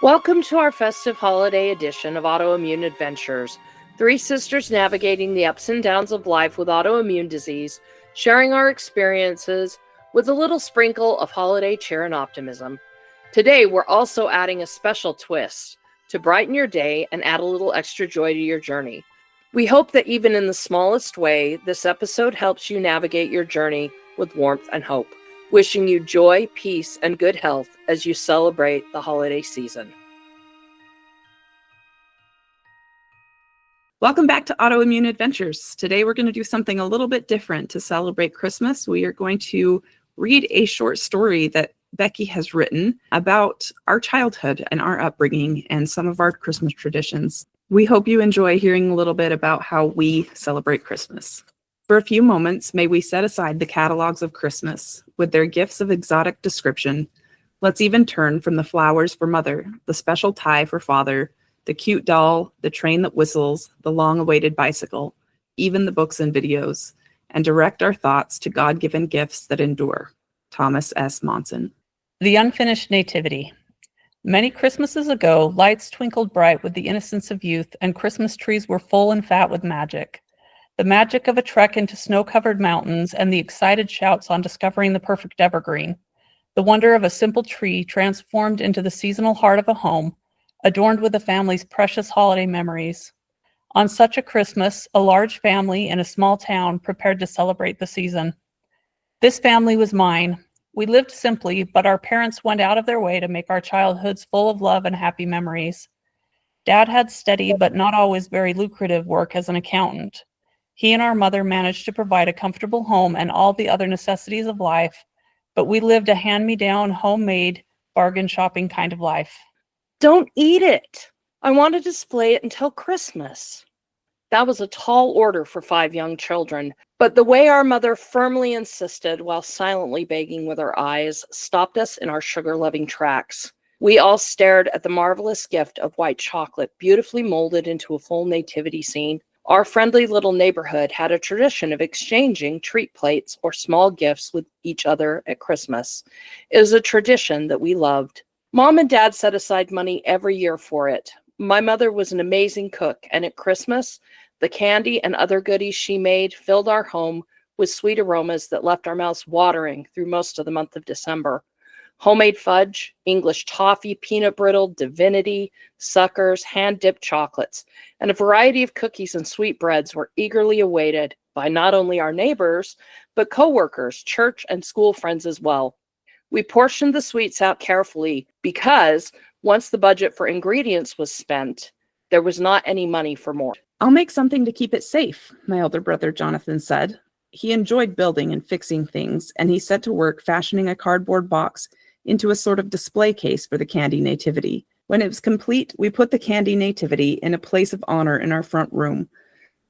Welcome to our festive holiday edition of Autoimmune Adventures. Three sisters navigating the ups and downs of life with autoimmune disease, sharing our experiences with a little sprinkle of holiday cheer and optimism. Today, we're also adding a special twist to brighten your day and add a little extra joy to your journey. We hope that even in the smallest way, this episode helps you navigate your journey with warmth and hope. Wishing you joy, peace, and good health as you celebrate the holiday season. Welcome back to Autoimmune Adventures. Today we're going to do something a little bit different to celebrate Christmas. We are going to read a short story that Becky has written about our childhood and our upbringing and some of our Christmas traditions. We hope you enjoy hearing a little bit about how we celebrate Christmas. For a few moments, may we set aside the catalogs of Christmas with their gifts of exotic description. Let's even turn from the flowers for mother, the special tie for father, the cute doll, the train that whistles, the long-awaited bicycle, even the books and videos, and direct our thoughts to God-given gifts that endure. Thomas S. Monson. The Unfinished Nativity. Many Christmases ago, lights twinkled bright with the innocence of youth, and Christmas trees were full and fat with magic. The magic of a trek into snow-covered mountains and the excited shouts on discovering the perfect evergreen. The wonder of a simple tree transformed into the seasonal heart of a home, adorned with the family's precious holiday memories. On such a Christmas, a large family in a small town prepared to celebrate the season. This family was mine. We lived simply, but our parents went out of their way to make our childhoods full of love and happy memories. Dad had steady, but not always very lucrative work as an accountant. He and our mother managed to provide a comfortable home and all the other necessities of life, but we lived a hand-me-down, homemade, bargain shopping kind of life. Don't eat it. I want to display it until Christmas. That was a tall order for 5 young children, but the way our mother firmly insisted while silently begging with her eyes stopped us in our sugar-loving tracks. We all stared at the marvelous gift of white chocolate beautifully molded into a full nativity scene. Our friendly little neighborhood had a tradition of exchanging treat plates or small gifts with each other at Christmas. It was a tradition that we loved. Mom and Dad set aside money every year for it. My mother was an amazing cook, and at Christmas, the candy and other goodies she made filled our home with sweet aromas that left our mouths watering through most of the month of December. Homemade fudge, English toffee, peanut brittle, divinity, suckers, hand-dipped chocolates, and a variety of cookies and sweetbreads were eagerly awaited by not only our neighbors, but co-workers, church, and school friends as well. We portioned the sweets out carefully because once the budget for ingredients was spent, there was not any money for more. I'll make something to keep it safe, my elder brother Jonathan said. He enjoyed building and fixing things, and he set to work fashioning a cardboard box into a sort of display case for the candy nativity. When it was complete, we put the candy nativity in a place of honor in our front room.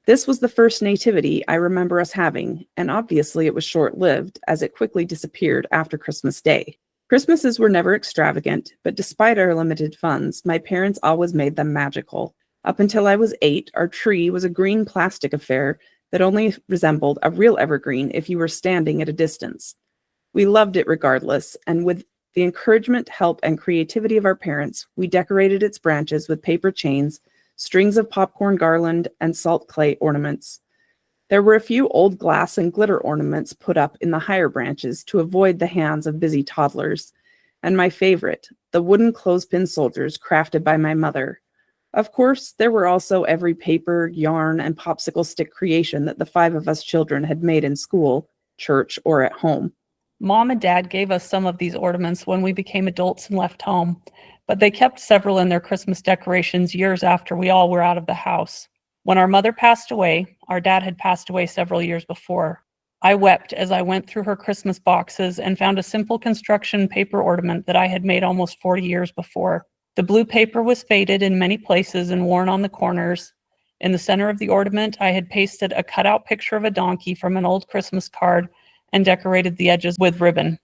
This was the first nativity I remember us having, and obviously it was short-lived, as it quickly disappeared after Christmas Day. Christmases were never extravagant, but despite our limited funds, my parents always made them magical. Up until I was 8, our tree was a green plastic affair that only resembled a real evergreen if you were standing at a distance. We loved it regardless, and with the encouragement, help, and creativity of our parents, we decorated its branches with paper chains, strings of popcorn garland, and salt clay ornaments. There were a few old glass and glitter ornaments put up in the higher branches to avoid the hands of busy toddlers, and my favorite, the wooden clothespin soldiers crafted by my mother. Of course, there were also every paper, yarn, and popsicle stick creation that the 5 of us children had made in school, church, or at home. Mom and Dad gave us some of these ornaments when we became adults and left home, but they kept several in their Christmas decorations years after we all were out of the house. When our mother passed away, our dad had passed away several years before. I wept as I went through her Christmas boxes and found a simple construction paper ornament that I had made almost 40 years before. The blue paper was faded in many places and worn on the corners. In the center of the ornament, I had pasted a cutout picture of a donkey from an old Christmas card and decorated the edges with ribbon.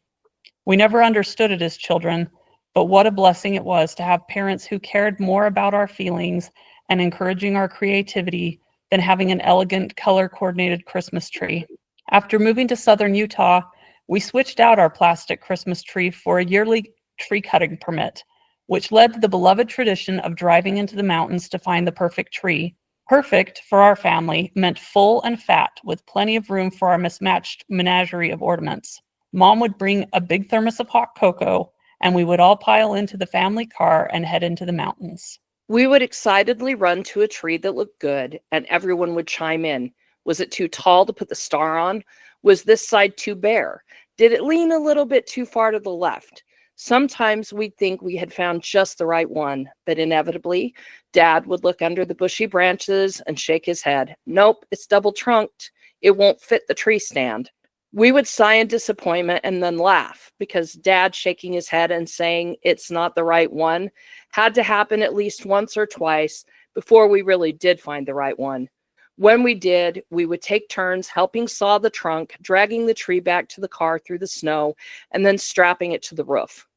We never understood it as children, but what a blessing it was to have parents who cared more about our feelings and encouraging our creativity than having an elegant, color-coordinated Christmas tree. After moving to southern Utah, we switched out our plastic Christmas tree for a yearly tree cutting permit. which led to the beloved tradition of driving into the mountains to find the perfect tree. Perfect for our family meant full and fat, with plenty of room for our mismatched menagerie of ornaments. Mom would bring a big thermos of hot cocoa, and we would all pile into the family car and head into the mountains. We would excitedly run to a tree that looked good, and everyone would chime in. Was it too tall to put the star on? Was this side too bare? Did it lean a little bit too far to the left? Sometimes we'd think we had found just the right one, but inevitably, Dad would look under the bushy branches and shake his head. Nope, it's double trunked. It won't fit the tree stand. We would sigh in disappointment and then laugh, because Dad shaking his head and saying it's not the right one had to happen at least once or twice before we really did find the right one. When we did, we would take turns helping saw the trunk, dragging the tree back to the car through the snow, and then strapping it to the roof.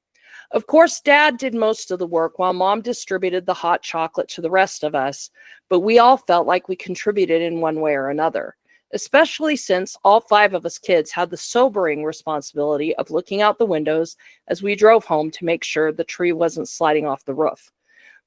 Of course, Dad did most of the work while Mom distributed the hot chocolate to the rest of us, but we all felt like we contributed in one way or another, especially since all 5 of us kids had the sobering responsibility of looking out the windows as we drove home to make sure the tree wasn't sliding off the roof.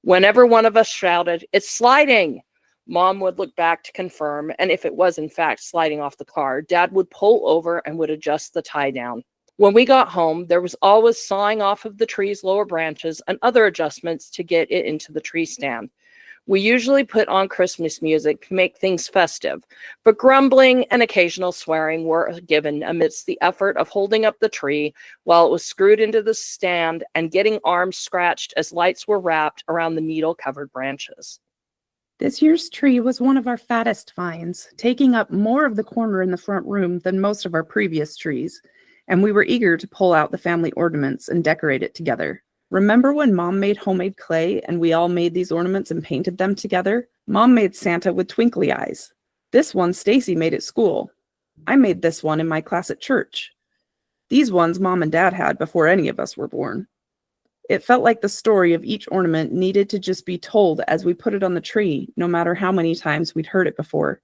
Whenever one of us shouted, "It's sliding!" Mom would look back to confirm, and if it was in fact sliding off the car, Dad would pull over and would adjust the tie down. When we got home, there was always sawing off of the tree's lower branches and other adjustments to get it into the tree stand. We usually put on Christmas music to make things festive, but grumbling and occasional swearing were given amidst the effort of holding up the tree while it was screwed into the stand and getting arms scratched as lights were wrapped around the needle-covered branches. This year's tree was one of our fattest finds, taking up more of the corner in the front room than most of our previous trees, and we were eager to pull out the family ornaments and decorate it together. Remember when Mom made homemade clay and we all made these ornaments and painted them together? Mom made Santa with twinkly eyes. This one Stacy made at school. I made this one in my class at church. These ones Mom and Dad had before any of us were born. It felt like the story of each ornament needed to just be told as we put it on the tree, no matter how many times we'd heard it before.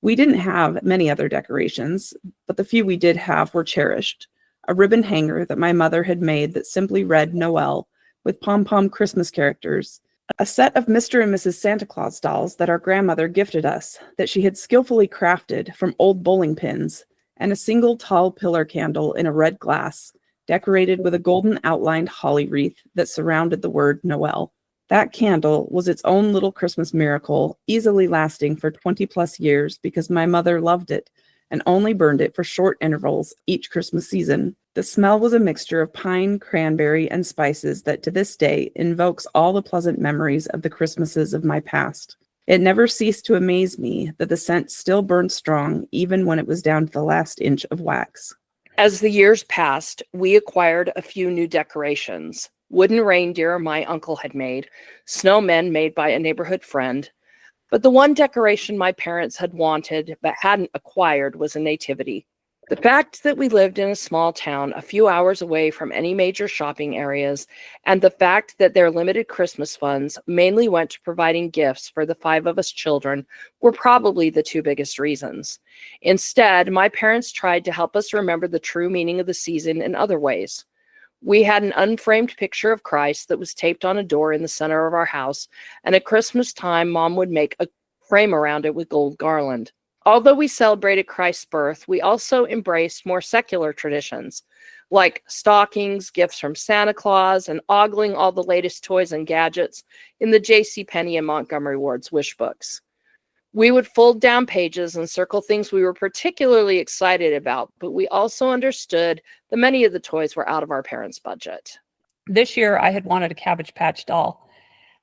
We didn't have many other decorations, but the few we did have were cherished. A ribbon hanger that my mother had made that simply read Noel, with pom-pom Christmas characters. A set of Mr. and Mrs. Santa Claus dolls that our grandmother gifted us, that she had skillfully crafted from old bowling pins, and a single tall pillar candle in a red glass, decorated with a golden outlined holly wreath that surrounded the word Noel. That candle was its own little Christmas miracle, easily lasting for 20 plus years because my mother loved it and only burned it for short intervals each Christmas season. The smell was a mixture of pine, cranberry, and spices that to this day invokes all the pleasant memories of the Christmases of my past. It never ceased to amaze me that the scent still burned strong even when it was down to the last inch of wax. As the years passed, we acquired a few new decorations. Wooden reindeer my uncle had made, snowmen made by a neighborhood friend. But the one decoration my parents had wanted but hadn't acquired was a nativity. The fact that we lived in a small town a few hours away from any major shopping areas, and the fact that their limited Christmas funds mainly went to providing gifts for the 5 of us children were probably the 2 biggest reasons. Instead, my parents tried to help us remember the true meaning of the season in other ways. We had an unframed picture of Christ that was taped on a door in the center of our house, and at Christmas time, Mom would make a frame around it with gold garland. Although we celebrated Christ's birth, we also embraced more secular traditions, like stockings, gifts from Santa Claus, and ogling all the latest toys and gadgets in the JCPenney and Montgomery Ward's wish books. We would fold down pages and circle things we were particularly excited about, but we also understood that many of the toys were out of our parents' budget. This year, I had wanted a Cabbage Patch doll.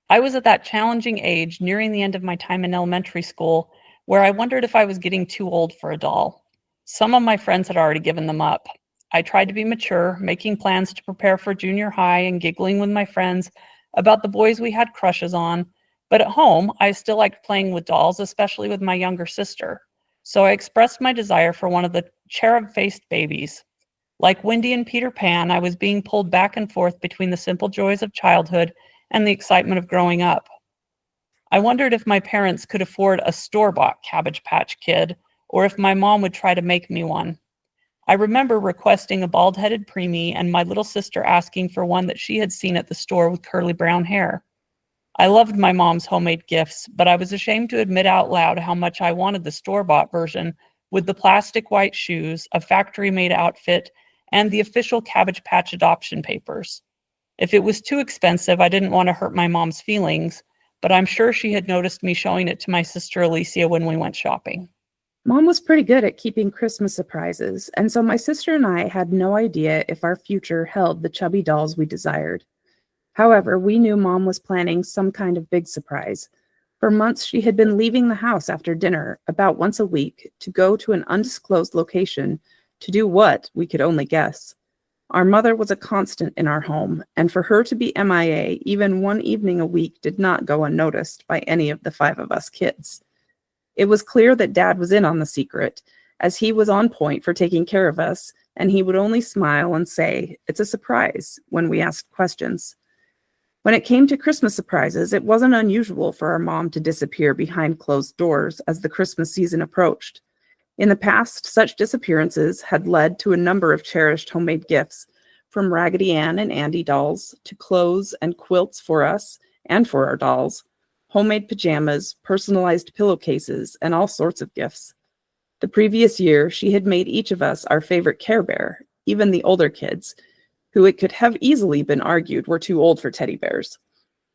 I was at that challenging age nearing the end of my time in elementary school where I wondered if I was getting too old for a doll. Some of my friends had already given them up. I tried to be mature, making plans to prepare for junior high and giggling with my friends about the boys we had crushes on. But at home, I still liked playing with dolls, especially with my younger sister. So I expressed my desire for one of the cherub-faced babies. Like Wendy and Peter Pan, I was being pulled back and forth between the simple joys of childhood and the excitement of growing up. I wondered if my parents could afford a store-bought Cabbage Patch Kid, or if my mom would try to make me one. I remember requesting a bald-headed preemie and my little sister asking for one that she had seen at the store with curly brown hair. I loved my mom's homemade gifts, but I was ashamed to admit out loud how much I wanted the store-bought version with the plastic white shoes, a factory-made outfit, and the official Cabbage Patch adoption papers. If it was too expensive, I didn't want to hurt my mom's feelings, but I'm sure she had noticed me showing it to my sister Alicia when we went shopping. Mom was pretty good at keeping Christmas surprises, and so my sister and I had no idea if our future held the chubby dolls we desired. However, we knew Mom was planning some kind of big surprise. For months, she had been leaving the house after dinner, about once a week, to go to an undisclosed location to do what, we could only guess. Our mother was a constant in our home, and for her to be MIA even one evening a week did not go unnoticed by any of the 5 of us kids. It was clear that Dad was in on the secret, as he was on point for taking care of us, and he would only smile and say, "It's a surprise," when we asked questions. When it came to Christmas surprises, it wasn't unusual for our mom to disappear behind closed doors as the Christmas season approached. In the past, such disappearances had led to a number of cherished homemade gifts, from Raggedy Ann and Andy dolls to clothes and quilts for us and for our dolls, homemade pajamas, personalized pillowcases, and all sorts of gifts. The previous year, she had made each of us our favorite Care Bear, even the older kids, who it could have easily been argued were too old for teddy bears.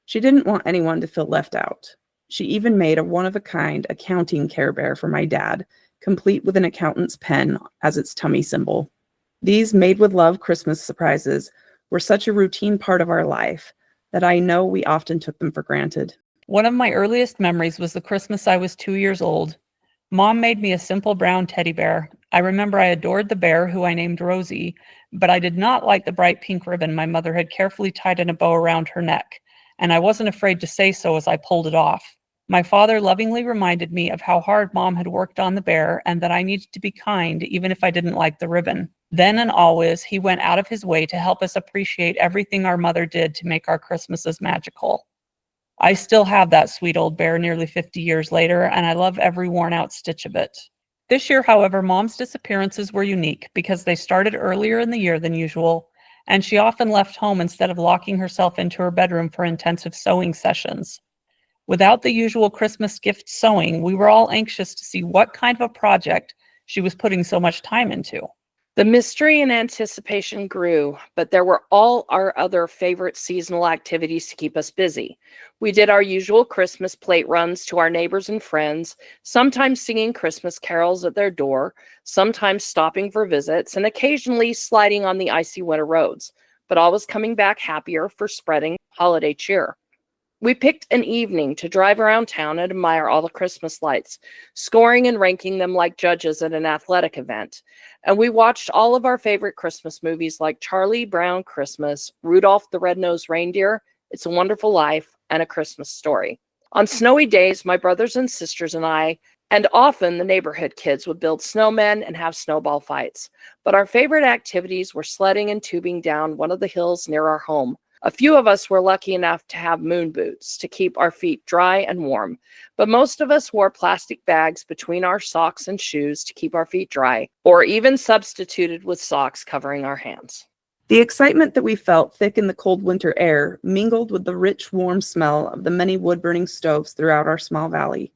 She didn't want anyone to feel left out. She even made a one-of-a-kind accounting Care Bear for my dad, complete with an accountant's pen as its tummy symbol. These made-with-love Christmas surprises were such a routine part of our life that I know we often took them for granted. One of my earliest memories was the Christmas I was 2 years old. Mom made me a simple brown teddy bear. I remember I adored the bear, who I named Rosie, but I did not like the bright pink ribbon my mother had carefully tied in a bow around her neck, and I wasn't afraid to say so as I pulled it off. My father lovingly reminded me of how hard Mom had worked on the bear and that I needed to be kind even if I didn't like the ribbon. Then and always, he went out of his way to help us appreciate everything our mother did to make our Christmases magical. I still have that sweet old bear nearly 50 years later, and I love every worn-out stitch of it. This year, however, Mom's disappearances were unique because they started earlier in the year than usual, and she often left home instead of locking herself into her bedroom for intensive sewing sessions. Without the usual Christmas gift sewing, we were all anxious to see what kind of a project she was putting so much time into. The mystery and anticipation grew, but there were all our other favorite seasonal activities to keep us busy. We did our usual Christmas plate runs to our neighbors and friends, sometimes singing Christmas carols at their door, sometimes stopping for visits, and occasionally sliding on the icy winter roads, but always coming back happier for spreading holiday cheer. We picked an evening to drive around town and admire all the Christmas lights, scoring and ranking them like judges at an athletic event. And we watched all of our favorite Christmas movies like Charlie Brown Christmas, Rudolph the Red-Nosed Reindeer, It's a Wonderful Life, and A Christmas Story. On snowy days, my brothers and sisters and I, and often the neighborhood kids, would build snowmen and have snowball fights. But our favorite activities were sledding and tubing down one of the hills near our home. A few of us were lucky enough to have moon boots to keep our feet dry and warm, but most of us wore plastic bags between our socks and shoes to keep our feet dry, or even substituted with socks covering our hands. The excitement that we felt thick in the cold winter air mingled with the rich, warm smell of the many wood-burning stoves throughout our small valley.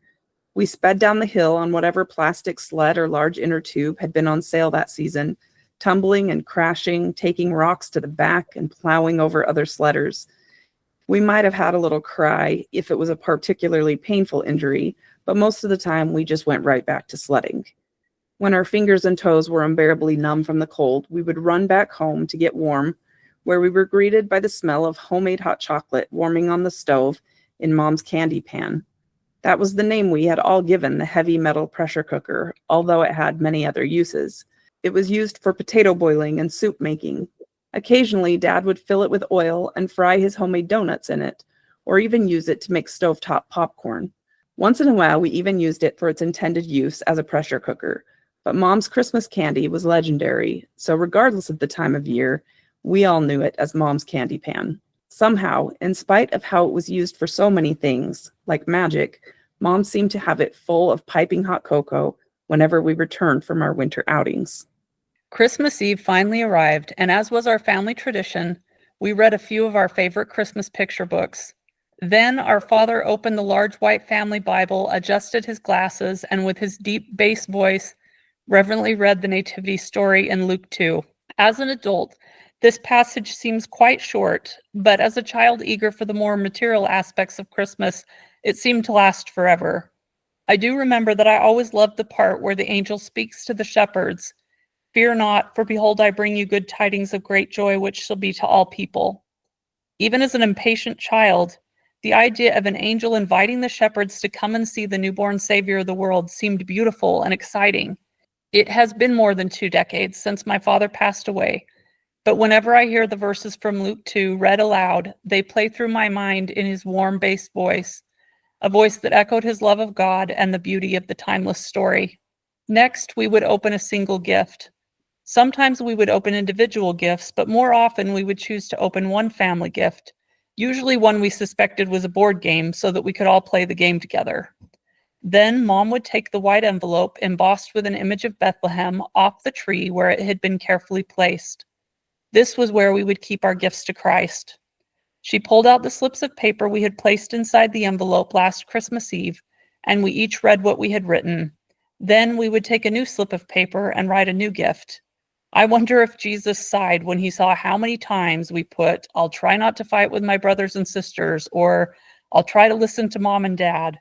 We sped down the hill on whatever plastic sled or large inner tube had been on sale that season, tumbling and crashing, taking rocks to the back and plowing over other sledders. We might have had a little cry if it was a particularly painful injury, but most of the time we just went right back to sledding. When our fingers and toes were unbearably numb from the cold, we would run back home to get warm, where we were greeted by the smell of homemade hot chocolate warming on the stove in Mom's candy pan. That was the name we had all given the heavy metal pressure cooker, although it had many other uses. It was used for potato boiling and soup making. Occasionally, Dad would fill it with oil and fry his homemade donuts in it, or even use it to make stovetop popcorn. Once in a while, we even used it for its intended use as a pressure cooker. But Mom's Christmas candy was legendary, so regardless of the time of year, we all knew it as Mom's candy pan. Somehow, in spite of how it was used for so many things, like magic, Mom seemed to have it full of piping hot cocoa whenever we returned from our winter outings. Christmas Eve finally arrived, and as was our family tradition, we read a few of our favorite Christmas picture books. Then our father opened the large white family Bible, adjusted his glasses, and with his deep bass voice, reverently read the Nativity story in Luke 2. As an adult, this passage seems quite short, but as a child eager for the more material aspects of Christmas, it seemed to last forever. I do remember that I always loved the part where the angel speaks to the shepherds, "Fear not, for behold, I bring you good tidings of great joy, which shall be to all people." Even as an impatient child, the idea of an angel inviting the shepherds to come and see the newborn Savior of the world seemed beautiful and exciting. It has been more than 2 decades since my father passed away, but whenever I hear the verses from Luke 2 read aloud, they play through my mind in his warm bass voice, a voice that echoed his love of God and the beauty of the timeless story. Next, we would open a single gift. Sometimes we would open individual gifts, but more often we would choose to open one family gift, usually one we suspected was a board game so that we could all play the game together. Then Mom would take the white envelope embossed with an image of Bethlehem off the tree where it had been carefully placed. This was where we would keep our gifts to Christ. She pulled out the slips of paper we had placed inside the envelope last Christmas Eve, and we each read what we had written. Then we would take a new slip of paper and write a new gift. I wonder if Jesus sighed when he saw how many times we put, "I'll try not to fight with my brothers and sisters," or "I'll try to listen to Mom and Dad."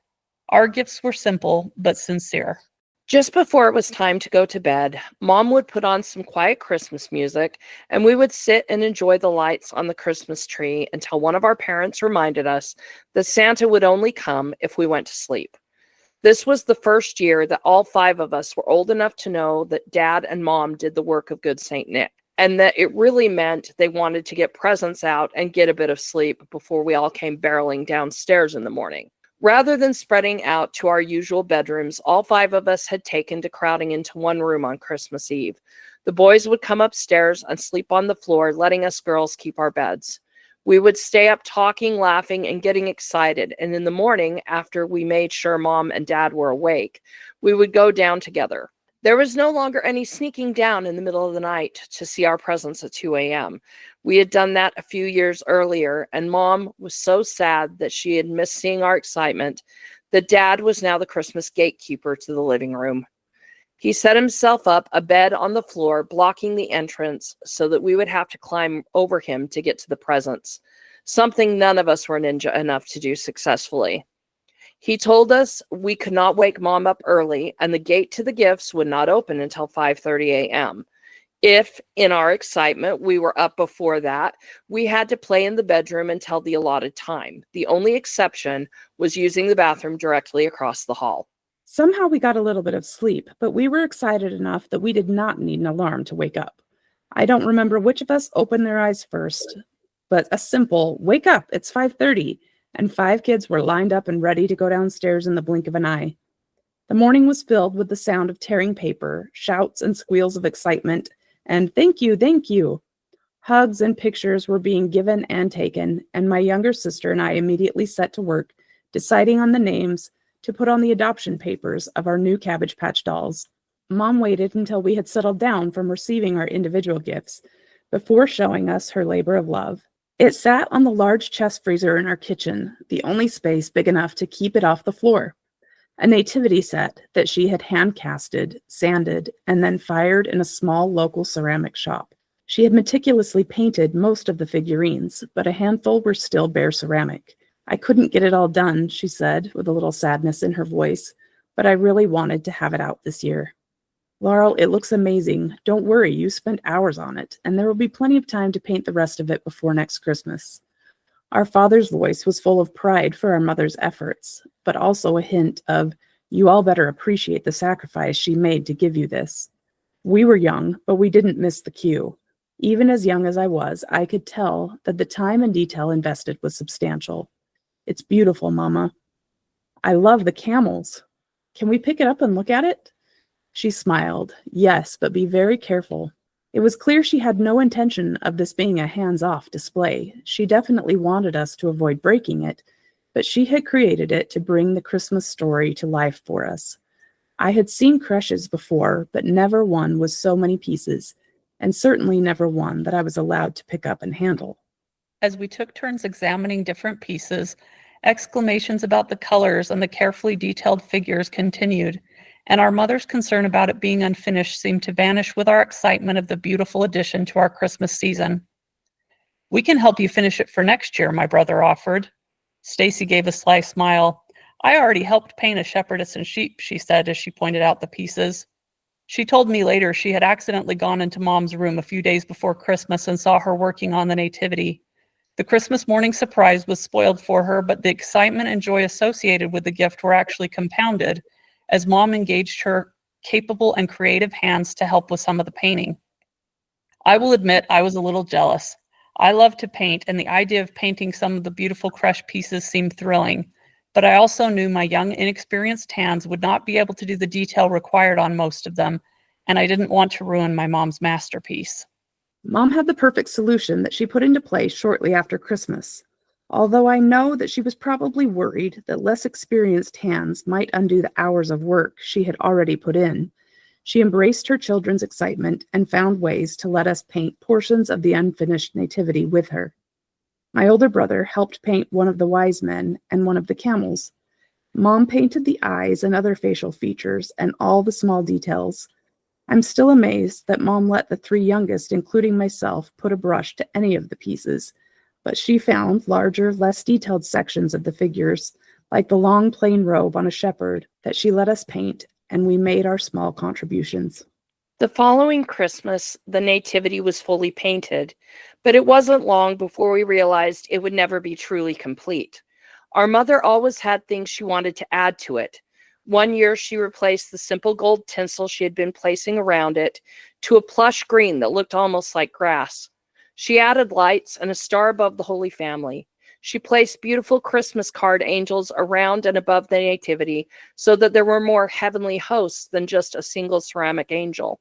Our gifts were simple, but sincere. Just before it was time to go to bed, Mom would put on some quiet Christmas music, and we would sit and enjoy the lights on the Christmas tree until one of our parents reminded us that Santa would only come if we went to sleep. This was the first year that all 5 of us were old enough to know that Dad and Mom did the work of good Saint Nick, and that it really meant they wanted to get presents out and get a bit of sleep before we all came barreling downstairs in the morning. Rather than spreading out to our usual bedrooms, all 5 of us had taken to crowding into one room on Christmas Eve. The boys would come upstairs and sleep on the floor, letting us girls keep our beds. We would stay up talking, laughing, and getting excited, and in the morning, after we made sure Mom and Dad were awake, we would go down together. There was no longer any sneaking down in the middle of the night to see our presents at 2 a.m. We had done that a few years earlier, and Mom was so sad that she had missed seeing our excitement that Dad was now the Christmas gatekeeper to the living room. He set himself up a bed on the floor, blocking the entrance so that we would have to climb over him to get to the presents, something none of us were ninja enough to do successfully. He told us we could not wake Mom up early, and the gate to the gifts would not open until 5:30 a.m. If, in our excitement, we were up before that, we had to play in the bedroom until the allotted time. The only exception was using the bathroom directly across the hall. Somehow we got a little bit of sleep, but we were excited enough that we did not need an alarm to wake up. I don't remember which of us opened their eyes first, but a simple, "Wake up, it's 5:30, and 5 kids were lined up and ready to go downstairs in the blink of an eye. The morning was filled with the sound of tearing paper, shouts and squeals of excitement, and "Thank you, thank you." Hugs and pictures were being given and taken, and my younger sister and I immediately set to work, deciding on the names to put on the adoption papers of our new Cabbage Patch dolls. Mom waited until we had settled down from receiving our individual gifts before showing us her labor of love. It sat on the large chest freezer in our kitchen, the only space big enough to keep it off the floor. A nativity set that she had hand-casted, sanded, and then fired in a small local ceramic shop. She had meticulously painted most of the figurines, but a handful were still bare ceramic. "I couldn't get it all done," she said, with a little sadness in her voice, "but I really wanted to have it out this year." "Laurel, it looks amazing. Don't worry, you spent hours on it, and there will be plenty of time to paint the rest of it before next Christmas." Our father's voice was full of pride for our mother's efforts, but also a hint of, "You all better appreciate the sacrifice she made to give you this." We were young, but we didn't miss the cue. Even as young as I was, I could tell that the time and detail invested was substantial. "It's beautiful, Mama." "I love the camels. Can we pick it up and look at it?" She smiled. "Yes, but be very careful." It was clear she had no intention of this being a hands-off display. She definitely wanted us to avoid breaking it, but she had created it to bring the Christmas story to life for us. I had seen creches before, but never one with so many pieces, and certainly never one that I was allowed to pick up and handle. As we took turns examining different pieces, exclamations about the colors and the carefully detailed figures continued, and our mother's concern about it being unfinished seemed to vanish with our excitement of the beautiful addition to our Christmas season. "We can help you finish it for next year," my brother offered. Stacy gave a sly smile. "I already helped paint a shepherdess and sheep," she said as she pointed out the pieces. She told me later she had accidentally gone into Mom's room a few days before Christmas and saw her working on the Nativity. The Christmas morning surprise was spoiled for her, but the excitement and joy associated with the gift were actually compounded as Mom engaged her capable and creative hands to help with some of the painting. I will admit I was a little jealous. I love to paint, and the idea of painting some of the beautiful crushed pieces seemed thrilling, but I also knew my young, inexperienced hands would not be able to do the detail required on most of them, and I didn't want to ruin my mom's masterpiece. Mom had the perfect solution that she put into place shortly after Christmas, although I know that she was probably worried that less experienced hands might undo the hours of work she had already put in. She embraced her children's excitement and found ways to let us paint portions of the Unfinished Nativity with her. My older brother helped paint one of the wise men and one of the camels. Mom painted the eyes and other facial features and all the small details. I'm still amazed that Mom let the three youngest, including myself, put a brush to any of the pieces, but she found larger, less detailed sections of the figures, like the long plain robe on a shepherd, that she let us paint, and we made our small contributions. The following Christmas, the Nativity was fully painted, but it wasn't long before we realized it would never be truly complete. Our mother always had things she wanted to add to it. One year, she replaced the simple gold tinsel she had been placing around it to a plush green that looked almost like grass. She added lights and a star above the Holy Family. She placed beautiful Christmas card angels around and above the Nativity so that there were more heavenly hosts than just a single ceramic angel.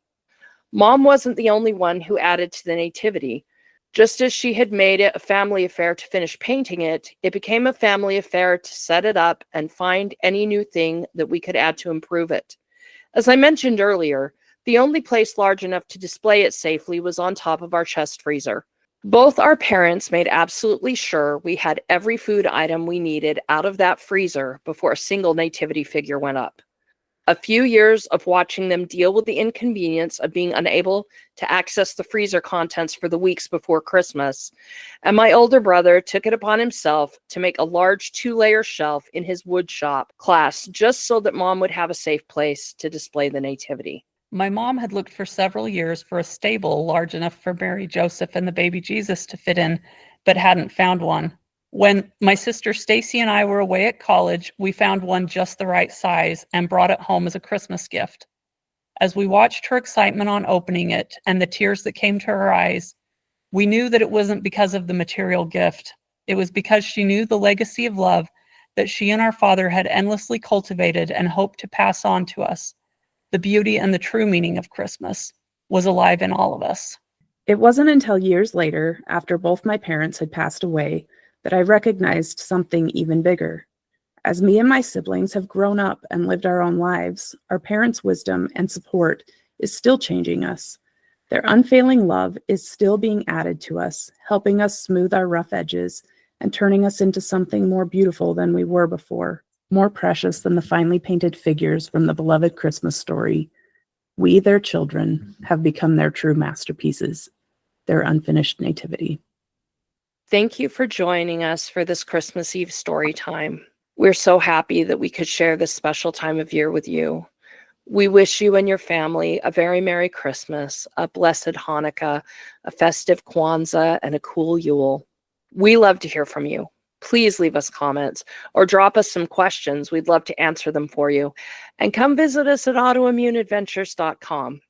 Mom wasn't the only one who added to the Nativity. Just as she had made it a family affair to finish painting it, it became a family affair to set it up and find any new thing that we could add to improve it. As I mentioned earlier, the only place large enough to display it safely was on top of our chest freezer. Both our parents made absolutely sure we had every food item we needed out of that freezer before a single nativity figure went up. A few years of watching them deal with the inconvenience of being unable to access the freezer contents for the weeks before Christmas, and my older brother took it upon himself to make a large 2-layer shelf in his wood shop class just so that Mom would have a safe place to display the Nativity. My mom had looked for several years for a stable large enough for Mary, Joseph, and the baby Jesus to fit in, but hadn't found one. When my sister Stacy and I were away at college, we found one just the right size and brought it home as a Christmas gift. As we watched her excitement on opening it and the tears that came to her eyes, we knew that it wasn't because of the material gift. It was because she knew the legacy of love that she and our Father had endlessly cultivated and hoped to pass on to us. The beauty and the true meaning of Christmas was alive in all of us. It wasn't until years later, after both my parents had passed away, that I recognized something even bigger. As me and my siblings have grown up and lived our own lives, our parents' wisdom and support is still changing us. Their unfailing love is still being added to us, helping us smooth our rough edges and turning us into something more beautiful than we were before, more precious than the finely painted figures from the beloved Christmas story. We, their children, have become their true masterpieces, their unfinished nativity. Thank you for joining us for this Christmas Eve story time. We're so happy that we could share this special time of year with you. We wish you and your family a very Merry Christmas, a blessed Hanukkah, a festive Kwanzaa, and a cool Yule. We love to hear from you. Please leave us comments or drop us some questions. We'd love to answer them for you. And come visit us at autoimmuneadventures.com.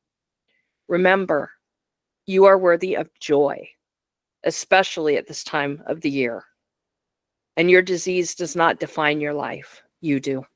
Remember, you are worthy of joy, especially at this time of the year. And your disease does not define your life. You do.